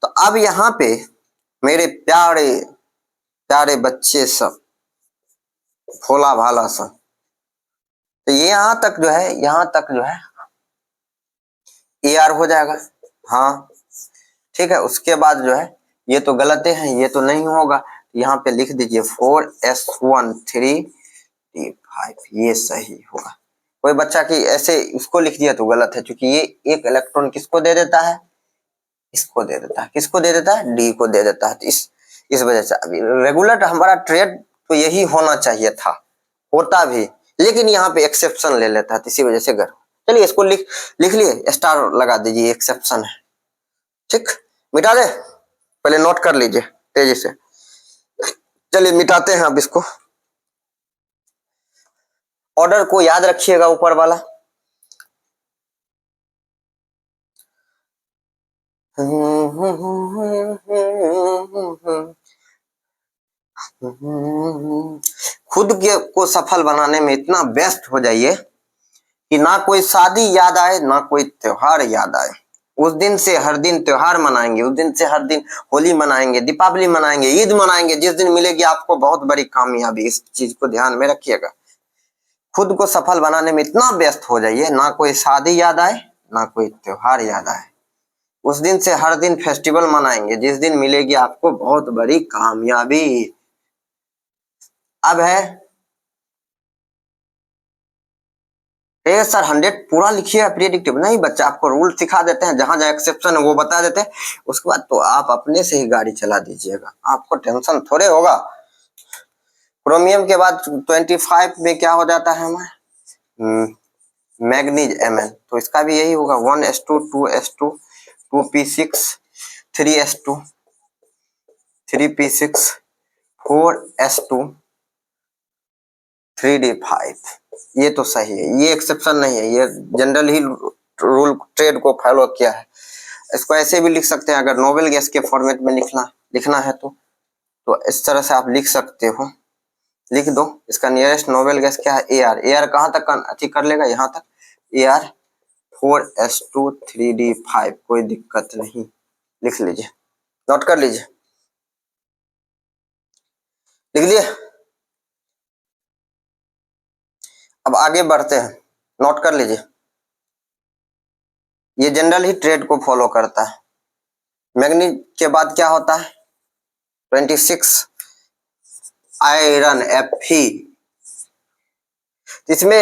तो अब यहाँ पे मेरे प्यारे प्यारे बच्चे सब, भोला भाला सब, तो ये यहाँ तक जो है AR हो जाएगा, हाँ ठीक है। उसके बाद जो है ये तो गलत है, ये तो नहीं होगा, यहाँ पे लिख दीजिए 4s1 3d5, ये सही होगा। कोई बच्चा की ऐसे इसको लिख दिया तो गलत है, क्योंकि ये एक इलेक्ट्रॉन किसको दे देता है, इसको दे देता है, किसको दे देता है, डी को दे देता है। तो इस वजह से अभी रेगुलर हमारा ट्रेड तो यही होना चाहिए था, होता भी, लेकिन यहाँ पे एक्सेप्शन ले लेता है, इसी वजह से गड़बड़। चलिए इसको लिख लिए, स्टार लगा दीजिए, एक्सेप्शन है, ठीक, मिटा दे, पहले नोट कर लीजिए तेजी से। चलिए मिटाते हैं अब इसको। ऑर्डर को याद रखिएगा ऊपर वाला। खुद के को सफल बनाने में इतना व्यस्त हो जाइए कि ना कोई शादी याद आए, ना कोई त्योहार याद आए। उस दिन से हर दिन त्योहार मनाएंगे, उस दिन से हर दिन होली मनाएंगे, दीपावली मनाएंगे, ईद मनाएंगे, जिस दिन मिलेगी आपको बहुत बड़ी कामयाबी। इस चीज को ध्यान में रखिएगा। खुद को सफल बनाने में इतना व्यस्त हो जाइए, ना कोई शादी याद आए, ना कोई त्योहार याद आए। उस दिन से हर दिन फेस्टिवल मनाएंगे, जिस दिन मिलेगी आपको बहुत बड़ी कामयाबी। अब है सर 100 पूरा लिखिए प्रेडिक्टिव नहीं, बच्चा आपको रूल सिखा देते हैं, जहां जहां एक्सेप्शन है वो बता देते हैं, उसके बाद तो आप अपने से ही गाड़ी चला दीजिएगा, आपको टेंशन थोड़े होगा। क्रोमियम के बाद 25 में क्या हो जाता है हमारा, मैग्नीज Mn, तो इसका भी यही होगा 1s2 2s2 2p6 3s2 3p6 4s2 3d5। ये तो सही है, ये एक्सेप्शन नहीं है, ये जनरल ही रूल ट्रेड को फॉलो किया है। इसको ऐसे भी लिख सकते हैं, अगर नोबेल गैस के फॉर्मेट में लिखना है तो इस तरह से आप लिख सकते हो, लिख दो। इसका नियरेस्ट नोबेल गैस क्या है, AR। AR कहाँ तक अचीव कर लेगा, यहाँ तक, AR 4s2 3d5, कोई दिक्कत नहीं, लिख लीजिए, नोट कर लीजिए, लिख लिए। अब आगे बढ़ते हैं, नोट कर लीजिए, ये जनरल ही ट्रेड को फॉलो करता है। मैग्नीज के बाद क्या होता है, 26 आयरन Fe। इसमें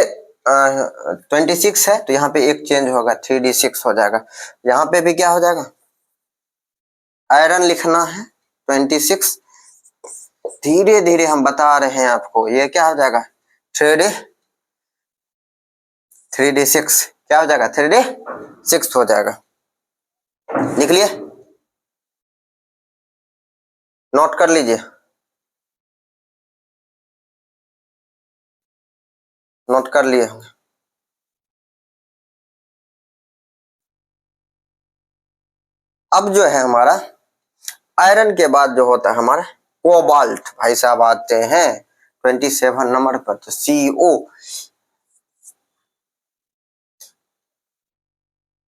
26 है तो यहाँ पे एक चेंज होगा, 3d6 हो जाएगा। यहाँ पे भी क्या हो जाएगा, आयरन लिखना है 26, धीरे धीरे हम बता रहे हैं आपको, ये क्या हो जाएगा 3d6, क्या हो जाएगा 3d6 हो जाएगा। लिख लिए, नोट कर लीजिए, नोट कर लिए। अब जो है हमारा आयरन के बाद जो होता है हमारा कोबाल्ट, भाई साहब आते हैं 27 नंबर पर, तो CO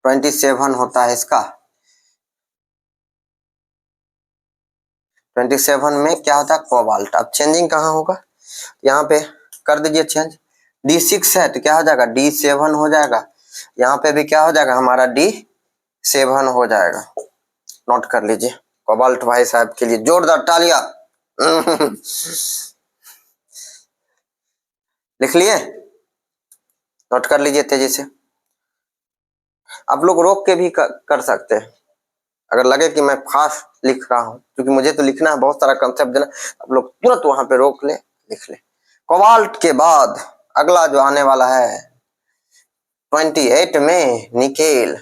27 होता है इसका। 27 में क्या होता है, कोबाल्ट। अब चेंजिंग कहाँ होगा, यहाँ पे कर दीजिए चेंज, D6 है तो क्या हो जाएगा, D7 हो जाएगा। यहाँ पे भी क्या हो जाएगा हमारा, D7 हो जाएगा। नोट कर लीजिए, कोबाल्ट भाई साहब के लिए जोरदार तालियां। लिख लिए, नोट कर लीजिए तेजी से। आप लोग रोक के भी कर सकते हैं, अगर लगे कि मैं फास्ट लिख रहा हूं, क्योंकि मुझे तो लिखना है, बहुत सारा कंसेप्ट देना, आप लोग तुरंत वहां पे रोक ले, लिख ले। कोबाल्ट के बाद अगला जो आने वाला है 28 में निकेल।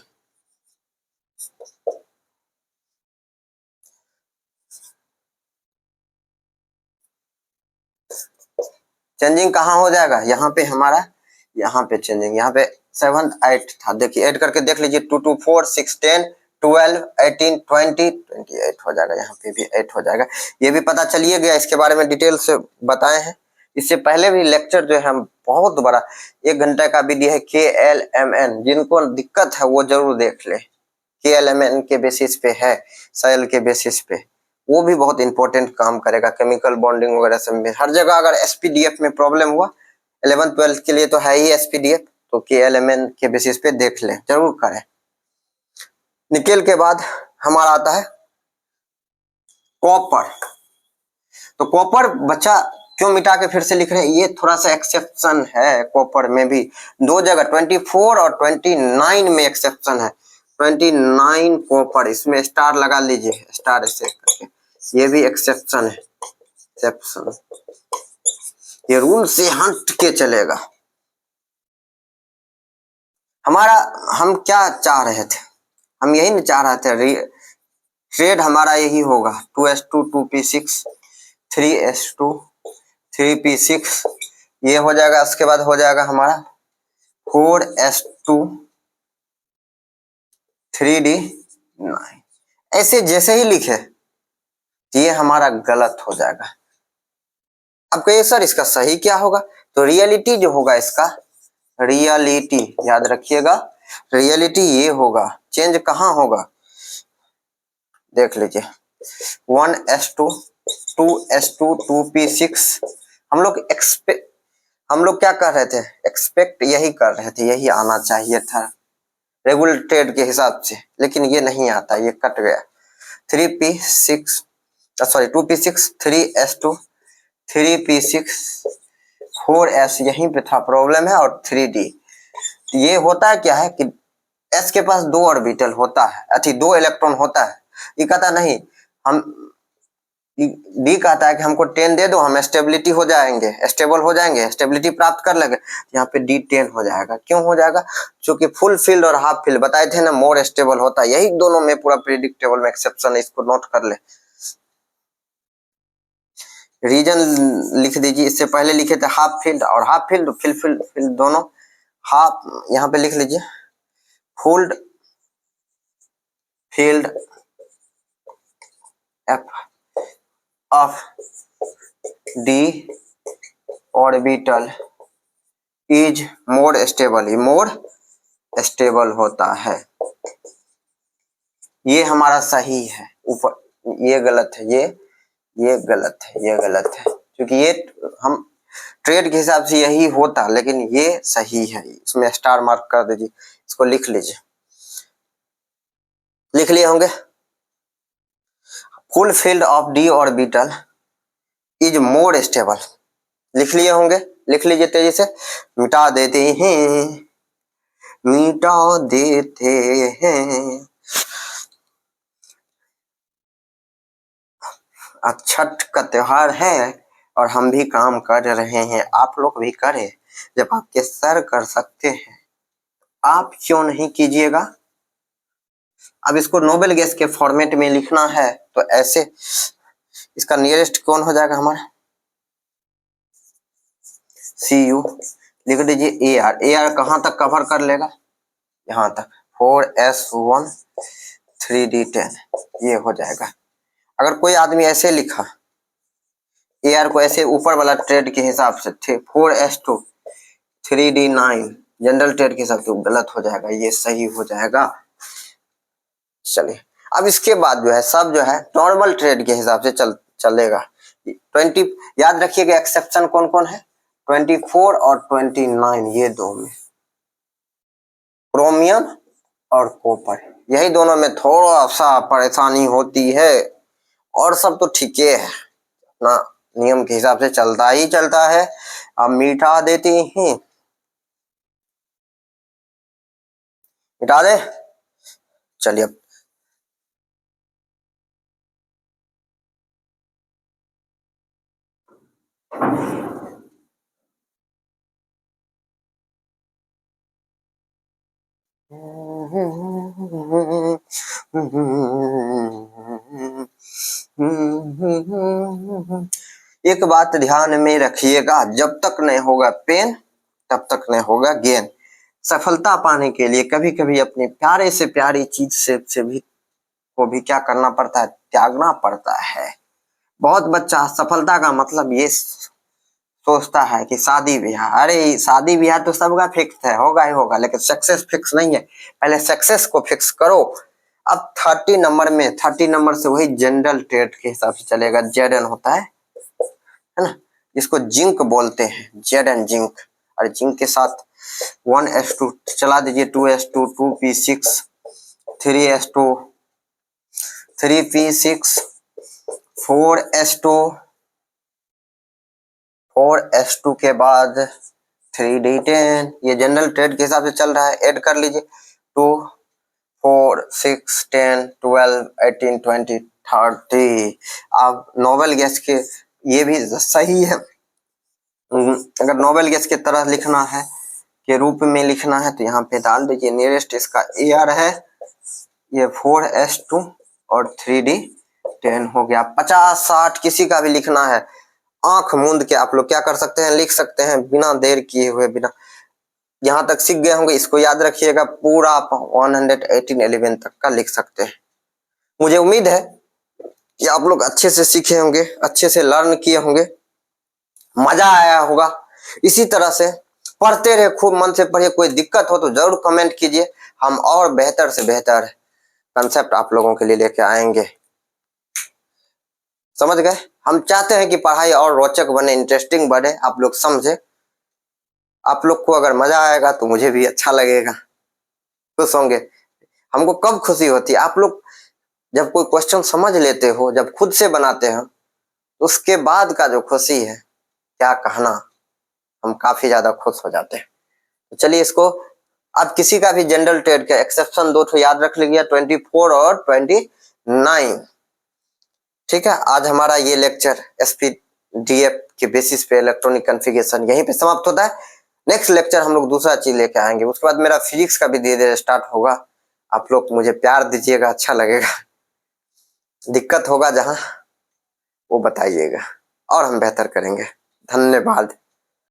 चेंजिंग कहाँ हो जाएगा, यहाँ पे हमारा, यहाँ पे चेंजिंग, यहाँ पे 7 8 था, देखिए ऐड करके देख लीजिए, 2 2 4 6 10 12 18 20 28 हो जाएगा, यहाँ पे भी 8 हो जाएगा। ये भी पता चलिए गया, इसके बारे में डिटेल से बताए हैं। इससे पहले भी लेक्चर जो है बहुत बड़ा 1 घंटे का वीडियो है, KLMN, जिनको दिक्कत है वो जरूर देख ले। KLMN के बेसिस पे है, सेल के बेसिस पे, वो भी बहुत इंपॉर्टेंट काम करेगा, केमिकल बॉन्डिंग वगैरह सब में, हर जगह। अगर SPDF में प्रॉब्लम हुआ, 11th 12th के लिए तो है ही SPDF, तो KLMN के बेसिस पे देख लें, जरूर करें। निकेल के बाद हमारा आता है कॉपर। तो कॉपर बच्चा क्यों मिटा के फिर से लिख रहे हैं, ये थोड़ा सा एक्सेप्शन है कॉपर में भी, दो जगह 24 और 29 में एक्सेप्शन है। 29 कॉपर, इसमें स्टार लगा लीजिए, स्टार ऐसे करके, ये भी एक्सेप्शन है, एक्सेप्शन, ये रूल से हट के चलेगा हमारा। हम क्या चाह रहे थे, हम यही नहीं चाह रहे थे, ट्रेड हमारा यही होगा 2s2 2p6 3s2 3p6, ये हो जाएगा। उसके बाद हो जाएगा हमारा 4s2 3d9, ऐसे जैसे ही लिखे ये हमारा गलत हो जाएगा। अब कहिए सर इसका सही क्या होगा, तो रियलिटी जो होगा इसका, रियलिटी याद रखिएगा, रियलिटी ये होगा, चेंज कहाँ होगा देख लीजिए, 1s2 2s2 2p6, हम लोग क्या कर रहे थे, एक्सपेक्ट यही कर रहे थे, यही आना चाहिए था रेगुलर ट्रेड के हिसाब से, लेकिन ये नहीं आता, ये कट गया। 3p6 sorry 2p6 3s2 3p6 4s, यहीं पे था प्रॉब्लम है, और 3d। ये होता है क्या है कि s के पास दो ऑर्बिटल होता है, अच्छी दो इलेक्ट्रॉन होता है, ये कहता नहीं, हम डी कहता है कि हमको 10 दे दो, हम स्टेबिलिटी हो जाएंगे, स्टेबल हो जाएंगे, स्टेबिलिटी प्राप्त कर लेंगे, यहाँ पे डी 10 हो जाएगा। क्यों हो जाएगा, क्योंकि फुल फील्ड और हाफ फील्ड बताए थे ना मोर स्टेबल होता है, यही दोनों में पूरा प्रिडिक्टेबल में एक्सेप्शन है, इसको नोट कर ले। रीजन लिख दीजिए, इससे पहले लिखे थे हाफ फील्ड और हाफ फील्ड फील्ड दोनों, हाफ यहाँ पे लिख लीजिए, filled field F of D orbital is more stable, ये मोर स्टेबल होता है, ये हमारा सही है। ऊपर ये गलत है, ये गलत है, ये गलत है, क्योंकि ये हम ट्रेड के हिसाब से यही होता, लेकिन ये सही है, इसमें स्टार मार्क कर दीजिए, इसको लिख लीजिए, लिख लिए होंगे। Full field of D orbital is more stable, लिख लिए होंगे, लिख लीजिए तेजी से, मिटा देते हैं, मिटा देते हैं। छठ का त्योहार है और हम भी काम कर रहे हैं, आप लोग भी करें, जब आपके सर कर सकते हैं आप क्यों नहीं कीजिएगा। अब इसको नोबेल गैस के फॉर्मेट में लिखना है तो ऐसे, इसका नियरेस्ट कौन हो जाएगा हमारा, Cu, लिख दीजिए Ar, Ar कहां तक कवर कर लेगा, यहां तक, 4s1 3d10, ये हो जाएगा। अगर कोई आदमी ऐसे लिखा Ar को ऐसे ऊपर वाला ट्रेड के हिसाब से थे 4s2 3d9 जनरल ट्रेड के हिसाब से, गलत हो जाएगा, ये सही हो जाएगा। चलिए अब इसके बाद जो है सब जो है नॉर्मल ट्रेड के हिसाब से चलेगा। 20 याद रखिएगा, एक्सेप्शन कौन कौन है, 24 और 29, ये दो में, क्रोमियम और कॉपर, यही दोनों में थोड़ा सा परेशानी होती है, और सब तो ठीक है ना, नियम के हिसाब से चलता ही चलता है। अब मिटा देते हैं, मिटा दे, चलिए अब एक बात ध्यान में रखिएगा, जब तक नहीं होगा पेन तब तक नहीं होगा गेन। सफलता पाने के लिए कभी कभी अपनी प्यारे से प्यारी चीज से भी को भी क्या करना पड़ता है, त्यागना पड़ता है। बहुत बच्चा सफलता का मतलब ये सोचता है कि शादी ब्याह, अरे शादी ब्याह तो सबका फिक्स है, होगा ही होगा, लेकिन सक्सेस फिक्स नहीं है, पहले सक्सेस को फिक्स करो। अब 30 नंबर में, 30 नंबर से वही जनरल ट्रेड के हिसाब से चलेगा, जेडन होता है ना, इसको जिंक बोलते हैं, जेडन जिंक, और जिंक के साथ 1s2 चला दीजिए, 2s2 2p6 3s2 3p6 4s2 4s2 के बाद 3d10, ये जनरल ट्रेड के हिसाब से चल रहा है, ऐड कर लीजिए 2 4 6 10 12 18 20 30। अब नोबल गैस के ये भी सही है। अगर नोबल गैस की तरह लिखना है के रूप में लिखना है तो यहाँ पे डाल दीजिए नियरेस्ट इसका AR है, ये 4s2 और 3d10 हो गया। 50 60 किसी का भी लिखना है, आंख मूंद के आप लोग क्या कर सकते हैं, लिख सकते हैं बिना देर किए हुए। बिना यहाँ तक सीख गए होंगे, इसको याद रखिएगा, पूरा आप 118 तक का लिख सकते हैं। मुझे उम्मीद है कि आप लोग अच्छे से सीखे होंगे, अच्छे से लर्न किए होंगे, मजा आया होगा। इसी तरह से पढ़ते रहे, खूब मन से पढ़िए। कोई दिक्कत हो तो जरूर कमेंट कीजिए, हम और बेहतर से बेहतर कंसेप्ट आप लोगों के लिए लेके आएंगे। समझ गए? हम चाहते हैं कि पढ़ाई और रोचक बने, इंटरेस्टिंग बने, आप लोग समझे। आप लोग को अगर मजा आएगा तो मुझे भी अच्छा लगेगा, खुश होंगे। हमको कब खुशी होती है, आप लोग जब कोई क्वेश्चन समझ लेते हो, जब खुद से बनाते हो, उसके बाद का जो खुशी है क्या कहना, हम काफी ज्यादा खुश हो जाते हैं। तो चलिए इसको, अब किसी का भी जनरल ट्रेड का एक्सेप्शन 2 तो याद रख लीजिए, 24 और 29। ठीक है, आज हमारा ये लेक्चर SPDF के बेसिस पे इलेक्ट्रॉनिक कॉन्फ़िगरेशन यहीं पे समाप्त होता है। नेक्स्ट लेक्चर हम लोग दूसरा चीज लेके आएंगे, उसके बाद मेरा फिजिक्स का भी धीरे धीरे स्टार्ट होगा। आप लोग मुझे प्यार दीजिएगा, अच्छा लगेगा। दिक्कत होगा जहां वो बताइएगा और हम बेहतर करेंगे। धन्यवाद।